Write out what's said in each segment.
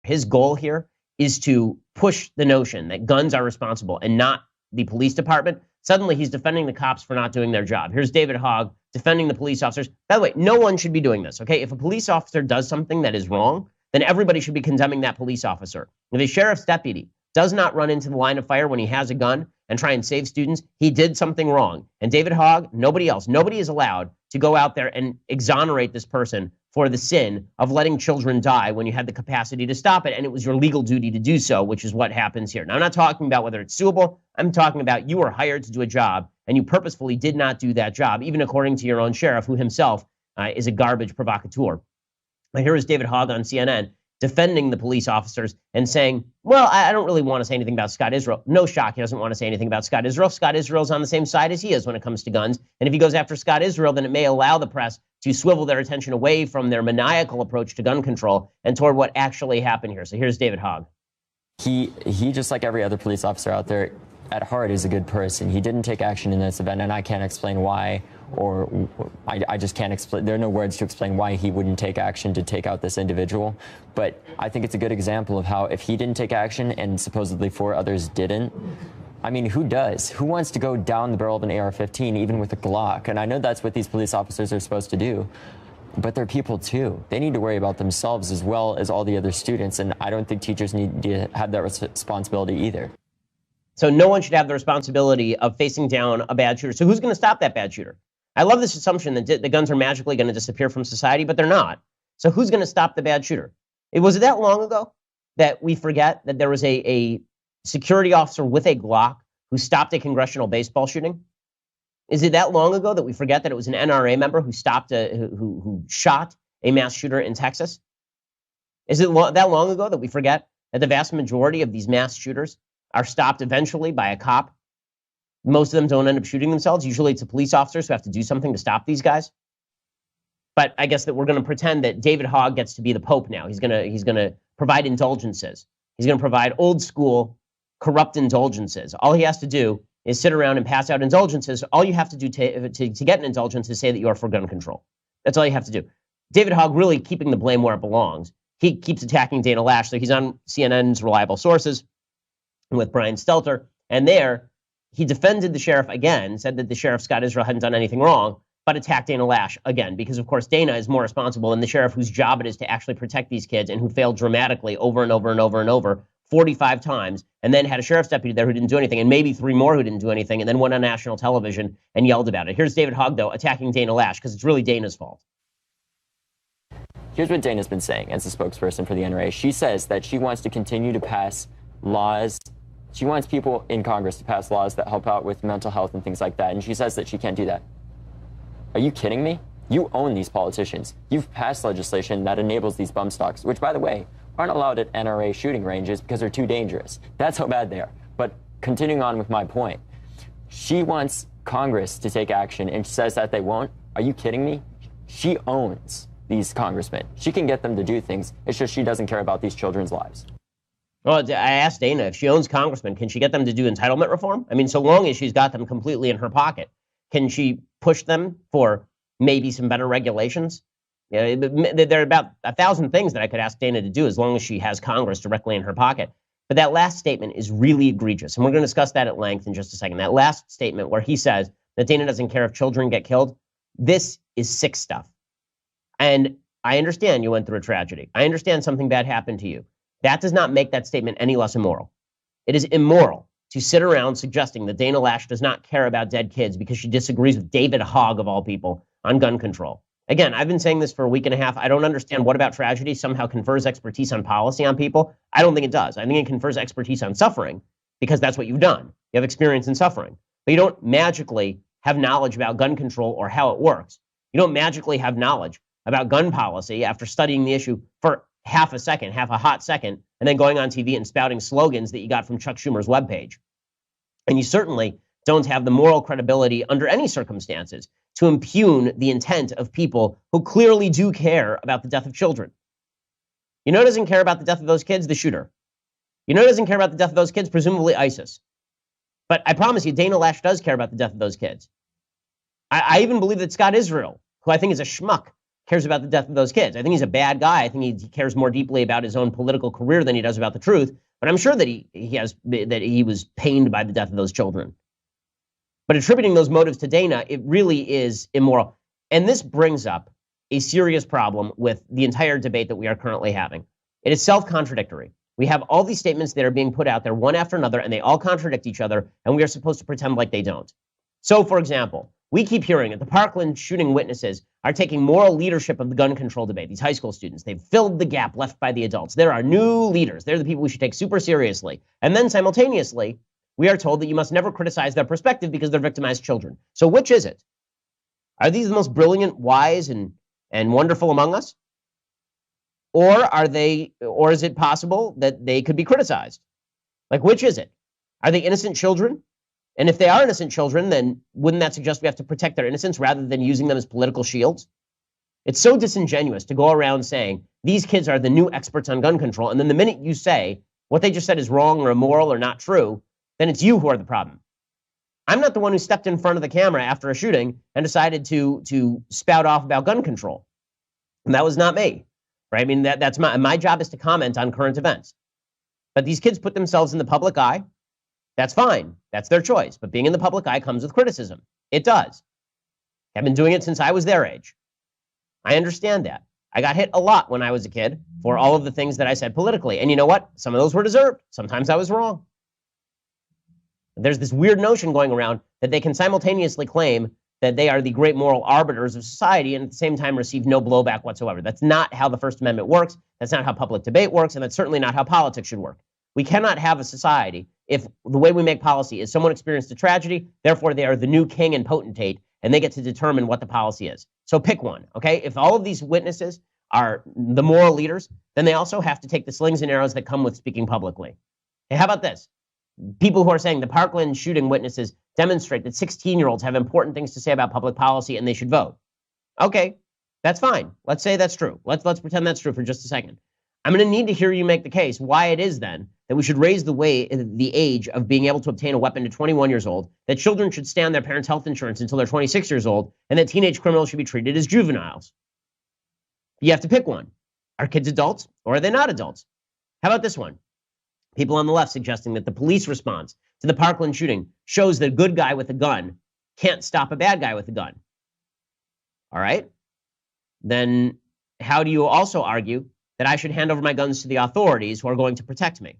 His goal here is to push the notion that guns are responsible and not the police department. Suddenly, he's defending the cops for not doing their job. Here's David Hogg defending the police officers. By the way, no one should be doing this, okay? If a police officer does something that is wrong, then everybody should be condemning that police officer. If a sheriff's deputy does not run into the line of fire when he has a gun and try and save students, he did something wrong. And David Hogg, nobody else, nobody is allowed to go out there and exonerate this person for the sin of letting children die when you had the capacity to stop it, and it was your legal duty to do so, which is what happens here. Now, I'm not talking about whether it's suable. I'm talking about you were hired to do a job, and you purposefully did not do that job, even according to your own sheriff, who himself is a garbage provocateur. Now, here is David Hogg on CNN defending the police officers and saying, well, I don't really want to say anything about Scott Israel. No shock, he doesn't want to say anything about Scott Israel. Scott Israel's on the same side as he is when it comes to guns. And if he goes after Scott Israel, then it may allow the press to swivel their attention away from their maniacal approach to gun control and toward what actually happened here. So here's David Hogg. He just like every other police officer out there, at heart is a good person. He didn't take action in this event, and I can't explain why, or I just can't explain. There are no words to explain why he wouldn't take action to take out this individual. But I think it's a good example of how if he didn't take action and supposedly 4 others didn't, I mean, who does? Who wants to go down the barrel of an AR-15 even with a Glock? And I know that's what these police officers are supposed to do. But they're people too. They need to worry about themselves as well as all the other students. And I don't think teachers need to have that responsibility either. So no one should have the responsibility of facing down a bad shooter. So who's going to stop that bad shooter? I love this assumption that the guns are magically going to disappear from society, but they're not. So who's going to stop the bad shooter? Was it that long ago that we forget that there was a security officer with a Glock who stopped a congressional baseball shooting? Is it that long ago that we forget that it was an NRA member who stopped who shot a mass shooter in Texas? Is it that long ago that we forget that the vast majority of these mass shooters are stopped eventually by a cop? Most of them don't end up shooting themselves. Usually it's the police officers who have to do something to stop these guys. But I guess that we're going to pretend that David Hogg gets to be the Pope now. He's going to provide indulgences. He's going to provide old school corrupt indulgences. All he has to do is sit around and pass out indulgences. All you have to do to get an indulgence is say that you are for gun control. That's all you have to do. David Hogg really keeping the blame where it belongs. He keeps attacking Dana Lash. So he's on CNN's Reliable Sources with Brian Stelter, and there he defended the sheriff again, said that the sheriff, Scott Israel, hadn't done anything wrong, but attacked Dana Lash again, because of course Dana is more responsible than the sheriff, whose job it is to actually protect these kids and who failed dramatically over and over and over and over 45 times, and then had a sheriff's deputy there who didn't do anything, and maybe 3 more who didn't do anything, and then went on national television and yelled about it. Here's David Hogg, though, attacking Dana Lash, because it's really Dana's fault. Here's what Dana's been saying as a spokesperson for the NRA. She says that she wants to continue to pass laws. She wants people in Congress to pass laws that help out with mental health and things like that, and she says that she can't do that. Are you kidding me? You own these politicians. You've passed legislation that enables these bump stocks, which, by the way, aren't allowed at NRA shooting ranges because they're too dangerous. That's how bad they are. But continuing on with my point, she wants Congress to take action and says that they won't. Are you kidding me? She owns these congressmen. She can get them to do things. It's just she doesn't care about these children's lives. Well, I asked Dana, if she owns congressmen, can she get them to do entitlement reform? I mean, so long as she's got them completely in her pocket, can she push them for maybe some better regulations? Yeah, there are about 1,000 things that I could ask Dana to do as long as she has Congress directly in her pocket. But that last statement is really egregious, and we're going to discuss that at length in just a second. That last statement where he says that Dana doesn't care if children get killed, this is sick stuff. And I understand you went through a tragedy. I understand something bad happened to you. That does not make that statement any less immoral. It is immoral to sit around suggesting that Dana Lash does not care about dead kids because she disagrees with David Hogg, of all people, on gun control. Again, I've been saying this for a week and a half. I don't understand what about tragedy somehow confers expertise on policy on people. I don't think it does. I think it confers expertise on suffering because that's what you've done. You have experience in suffering. But you don't magically have knowledge about gun control or how it works. You don't magically have knowledge about gun policy after studying the issue for half a hot second, and then going on TV and spouting slogans that you got from Chuck Schumer's webpage. And you certainly don't have the moral credibility under any circumstances to impugn the intent of people who clearly do care about the death of children. You know who doesn't care about the death of those kids? The shooter. You know who doesn't care about the death of those kids? Presumably ISIS. But I promise you, Dana Lash does care about the death of those kids. I even believe that Scott Israel, who I think is a schmuck, cares about the death of those kids. I think he's a bad guy. I think he cares more deeply about his own political career than he does about the truth. But I'm sure that he was pained by the death of those children. But attributing those motives to Dana, it really is immoral. And this brings up a serious problem with the entire debate that we are currently having. It is self-contradictory. We have all these statements that are being put out there one after another, and they all contradict each other, and we are supposed to pretend like they don't. So, for example, we keep hearing that the Parkland shooting witnesses are taking moral leadership of the gun control debate, these high school students. They've filled the gap left by the adults. There are new leaders. They're the people we should take super seriously. And then simultaneously, we are told that you must never criticize their perspective because they're victimized children. So which is it? Are these the most brilliant, wise, and wonderful among us? Or is it possible that they could be criticized? Like, which is it? Are they innocent children? And if they are innocent children, then wouldn't that suggest we have to protect their innocence rather than using them as political shields? It's so disingenuous to go around saying these kids are the new experts on gun control, and then the minute you say what they just said is wrong or immoral or not true, then it's you who are the problem. I'm not the one who stepped in front of the camera after a shooting and decided to spout off about gun control. And that was not me. Right? I mean, that's my job is to comment on current events. But these kids put themselves in the public eye. That's fine. That's their choice. But being in the public eye comes with criticism. It does. I've been doing it since I was their age. I understand that. I got hit a lot when I was a kid for all of the things that I said politically. And you know what? Some of those were deserved. Sometimes I was wrong. There's this weird notion going around that they can simultaneously claim that they are the great moral arbiters of society and at the same time receive no blowback whatsoever. That's not how the First Amendment works. That's not how public debate works. And that's certainly not how politics should work. We cannot have a society if the way we make policy is someone experienced a tragedy, therefore they are the new king and potentate, and they get to determine what the policy is. So pick one, okay? If all of these witnesses are the moral leaders, then they also have to take the slings and arrows that come with speaking publicly. Hey, how about this? People who are saying the Parkland shooting witnesses demonstrate that 16-year-olds have important things to say about public policy and they should vote. Okay, that's fine. Let's say that's true. Let's pretend that's true for just a second. I'm going to need to hear you make the case why it is then that we should raise the age of being able to obtain a weapon to 21 years old, that children should stay on their parents' health insurance until they're 26 years old, and that teenage criminals should be treated as juveniles. You have to pick one. Are kids adults or are they not adults? How about this one? People on the left suggesting that the police response to the Parkland shooting shows that a good guy with a gun can't stop a bad guy with a gun. All right? Then how do you also argue that I should hand over my guns to the authorities who are going to protect me?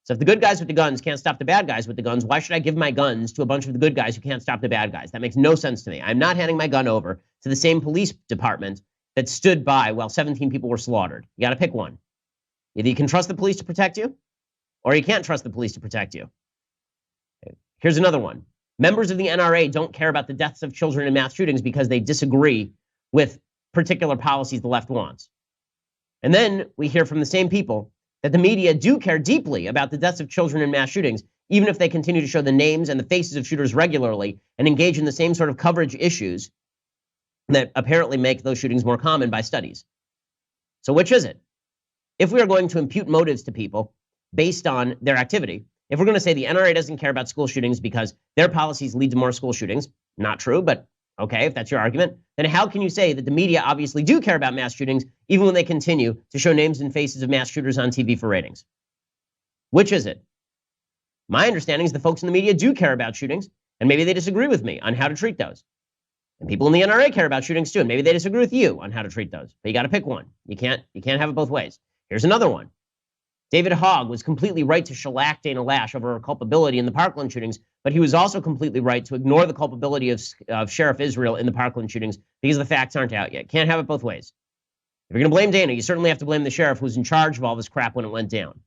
So if the good guys with the guns can't stop the bad guys with the guns, why should I give my guns to a bunch of the good guys who can't stop the bad guys? That makes no sense to me. I'm not handing my gun over to the same police department that stood by while 17 people were slaughtered. You got to pick one. Either you can trust the police to protect you, or you can't trust the police to protect you. Here's another one. Members of the NRA don't care about the deaths of children in mass shootings because they disagree with particular policies the left wants. And then we hear from the same people that the media do care deeply about the deaths of children in mass shootings, even if they continue to show the names and the faces of shooters regularly and engage in the same sort of coverage issues that apparently make those shootings more common by studies. So which is it? If we are going to impute motives to people based on their activity, if we're going to say the NRA doesn't care about school shootings because their policies lead to more school shootings, not true, but okay, if that's your argument, then how can you say that the media obviously do care about mass shootings even when they continue to show names and faces of mass shooters on TV for ratings? Which is it? My understanding is the folks in the media do care about shootings, and maybe they disagree with me on how to treat those. And people in the NRA care about shootings too, and maybe they disagree with you on how to treat those. But you got to pick one. You can't have it both ways. Here's another one. David Hogg was completely right to shellac Dana Lash over her culpability in the Parkland shootings, but he was also completely right to ignore the culpability of Sheriff Israel in the Parkland shootings because the facts aren't out yet. Can't have it both ways. If you're going to blame Dana, you certainly have to blame the sheriff who was in charge of all this crap when it went down.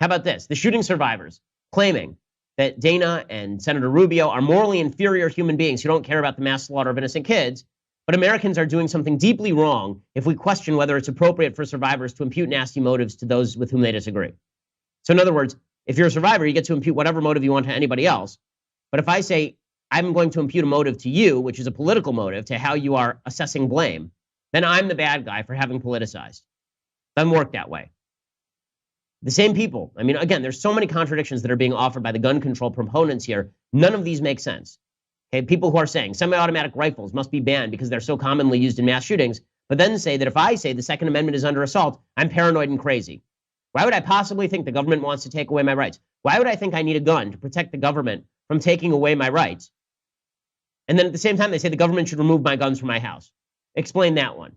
How about this? The shooting survivors claiming that Dana and Senator Rubio are morally inferior human beings who don't care about the mass slaughter of innocent kids, but Americans are doing something deeply wrong if we question whether it's appropriate for survivors to impute nasty motives to those with whom they disagree. So in other words, if you're a survivor, you get to impute whatever motive you want to anybody else. But if I say, I'm going to impute a motive to you, which is a political motive, to how you are assessing blame, then I'm the bad guy for having politicized. Doesn't work that way. The same people, again, there's so many contradictions that are being offered by the gun control proponents here. None of these make sense. Okay, people who are saying semi-automatic rifles must be banned because they're so commonly used in mass shootings, but then say that if I say the Second Amendment is under assault, I'm paranoid and crazy. Why would I possibly think the government wants to take away my rights? Why would I think I need a gun to protect the government from taking away my rights? And then at the same time, they say the government should remove my guns from my house. Explain that one.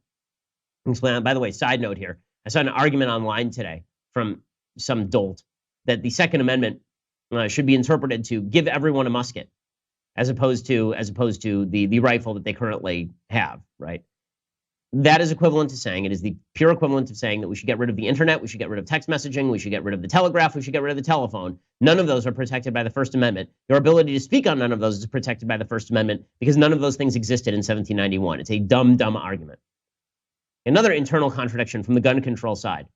Explain. By the way, side note here, I saw an argument online today from some dolt that the Second Amendment should be interpreted to give everyone a musket, as opposed to the rifle that they currently have, right? That is equivalent to saying, it is the pure equivalent of saying that we should get rid of the internet, we should get rid of text messaging, we should get rid of the telegraph, we should get rid of the telephone. None of those are protected by the First Amendment. Your ability to speak on none of those is protected by the First Amendment because none of those things existed in 1791. It's a dumb, dumb argument. Another internal contradiction from the gun control side.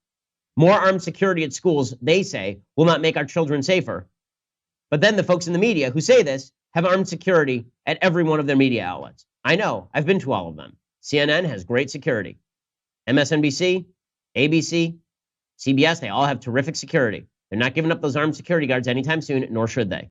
More armed security at schools, they say, will not make our children safer. But then the folks in the media who say this have armed security at every one of their media outlets. I know, I've been to all of them. CNN has great security. MSNBC, ABC, CBS, they all have terrific security. They're not giving up those armed security guards anytime soon, nor should they.